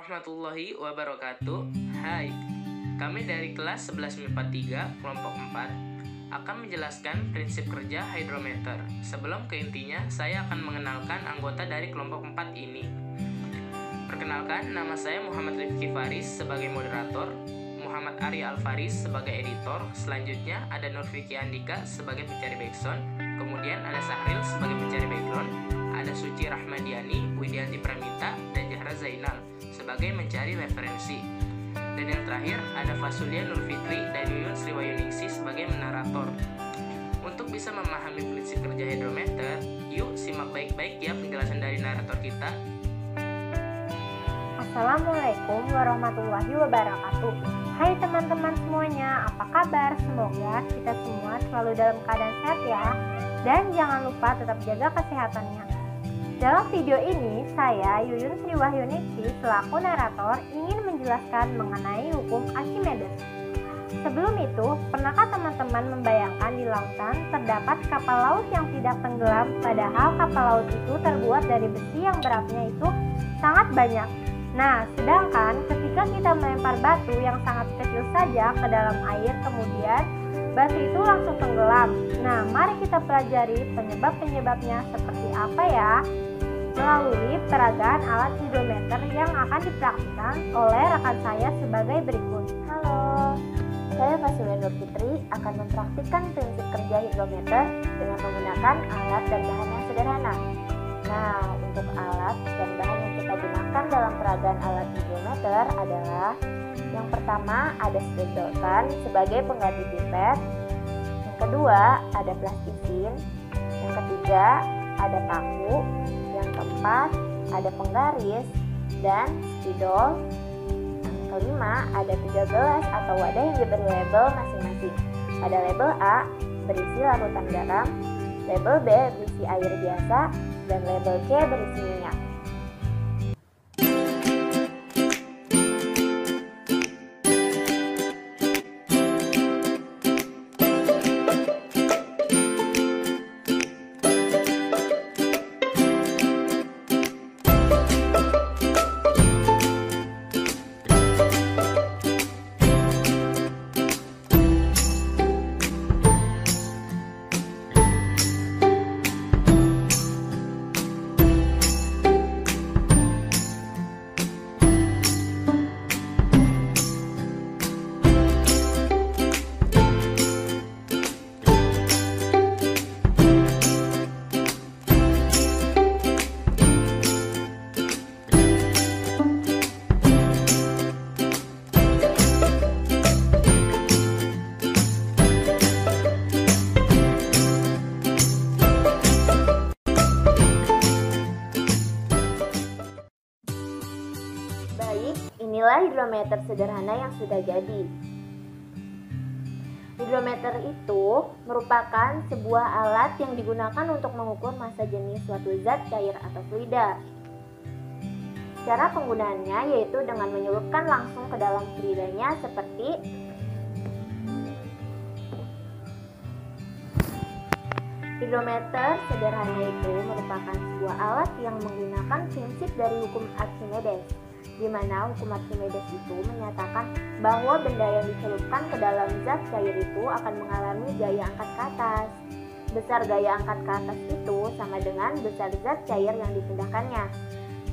warahmatullahi wabarakatuh. Hai, kami dari kelas 11 MIPA 3, kelompok 4 akan menjelaskan prinsip kerja hidrometer. Sebelum ke intinya, saya akan mengenalkan anggota dari kelompok 4 ini. Perkenalkan, nama saya Muhammad Rifki Faris sebagai moderator, Muhammad Arya Alfaris sebagai editor, selanjutnya ada Nurfiki Andika sebagai pencari backsound, kemudian ada Sahril sebagai pencari background, ada Suci Rahmadiani, Widianti Pramita, dan Jahra Zainal sebagai mencari referensi. Dan yang terakhir ada Fasulia Nurfitri dan Yuyun Sriwayuningsi sebagai menarator. Untuk bisa memahami prinsip kerja hidrometer, yuk simak baik-baik ya penjelasan dari narator kita. Assalamualaikum warahmatullahi wabarakatuh. Hai teman-teman semuanya, apa kabar? Semoga kita semua selalu dalam keadaan sehat ya. Dan jangan lupa tetap jaga kesehatannya. Dalam video ini, saya Yuyun Sriwayuningsi selaku narator ingin menjelaskan mengenai hukum Archimedes. Sebelum itu, pernahkah teman-teman membayangkan di lautan terdapat kapal laut yang tidak tenggelam, padahal kapal laut itu terbuat dari besi yang beratnya itu sangat banyak? Nah, sedangkan ketika kita melempar batu yang sangat kecil saja ke dalam air, kemudian batu itu langsung tenggelam. Nah, mari kita pelajari penyebab-penyebabnya seperti apa ya? Melalui peragaan alat hidrometer yang akan dipraktikkan oleh rekan saya sebagai berikut. Halo, saya Fasulia Nurfitri akan mempraktikkan prinsip kerja hidrometer dengan menggunakan alat dan bahan yang sederhana. Nah, untuk alat dan bahan yang kita gunakan dalam peragaan alat hidrometer adalah yang pertama ada sedotan sebagai pengganti pipet, yang kedua ada plastisin, yang ketiga ada paku, yang keempat ada penggaris dan spidol, yang kelima ada 3 gelas atau wadah yang diberi label masing-masing. Pada label A berisi larutan garam, label B berisi air biasa, dan label C berisi minyak. Baik, inilah hidrometer sederhana yang sudah jadi. Hidrometer itu merupakan sebuah alat yang digunakan untuk mengukur massa jenis suatu zat cair atau fluida. Cara penggunaannya yaitu dengan menyelupkan langsung ke dalam fluidanya seperti hidrometer sederhana itu merupakan sebuah alat yang menggunakan prinsip dari hukum Archimedes, di mana hukum Archimedes itu menyatakan bahwa benda yang dicelupkan ke dalam zat cair itu akan mengalami gaya angkat ke atas. Besar gaya angkat ke atas itu sama dengan besar zat cair yang dipindahkannya.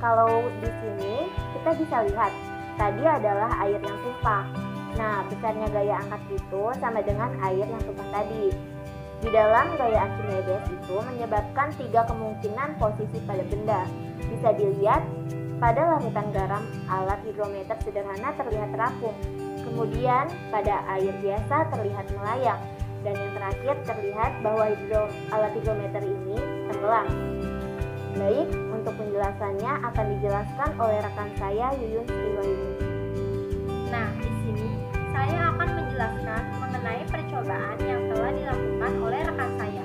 Kalau di sini kita bisa lihat, tadi adalah air yang tumpah. Nah, besarnya gaya angkat itu sama dengan air yang tumpah tadi. Di dalam gaya Archimedes itu menyebabkan 3 kemungkinan posisi pada benda. Bisa dilihat pada larutan garam, alat hidrometer sederhana terlihat terapung. Kemudian pada air biasa terlihat melayang. Dan yang terakhir terlihat bahwa alat hidrometer ini tenggelam. Baik, untuk penjelasannya akan dijelaskan oleh rekan saya Yuyun Sriwayuningsi. Nah, di sini saya akan menjelaskan mengenai percobaan yang telah dilakukan oleh rekan saya.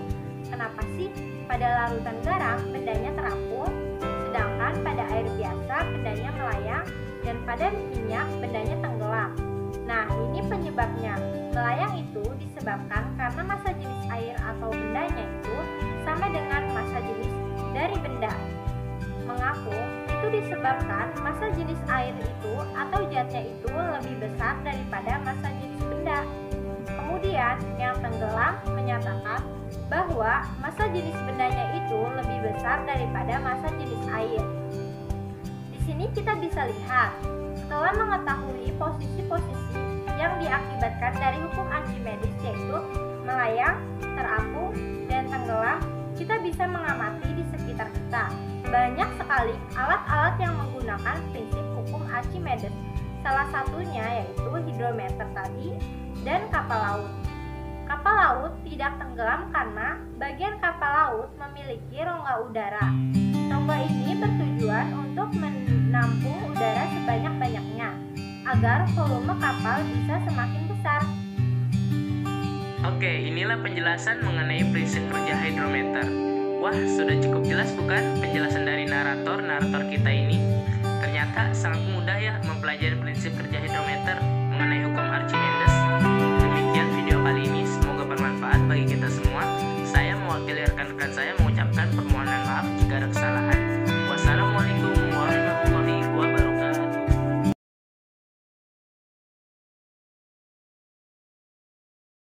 Kenapa sih pada larutan garam bendanya terapung, sedangkan pada air biasa bendanya melayang, dan pada minyak bendanya tenggelam? Nah, ini penyebabnya. Melayang itu disebabkan karena massa jenis air atau bendanya itu sama dengan massa jenis dari benda. Mengapung itu disebabkan massa jenis air itu atau zatnya itu lebih besar daripada massa jenis benda. Kemudian, yang tenggelam menyatakan bahwa massa jenis bendanya itu lebih besar daripada massa jenis air. Di sini kita bisa lihat, setelah mengetahui posisi-posisi yang diakibatkan dari hukum Archimedes, yaitu melayang, terapung, dan tenggelam, kita bisa mengamati di sekitar kita. Banyak sekali alat-alat yang menggunakan prinsip hukum Archimedes. Salah satunya yaitu hidrometer tadi dan kapal laut. Kapal laut tidak tenggelam karena bagian kapal laut memiliki rongga udara. Rongga ini bertujuan untuk menampung udara sebanyak-banyaknya agar volume kapal bisa semakin besar. Oke, inilah penjelasan mengenai prinsip kerja hidrometer. Wah, sudah cukup jelas bukan penjelasan dari narator kita ini? Ternyata sangat mudah ya mempelajari prinsip kerja hidrometer mengenai hukum Archimedes.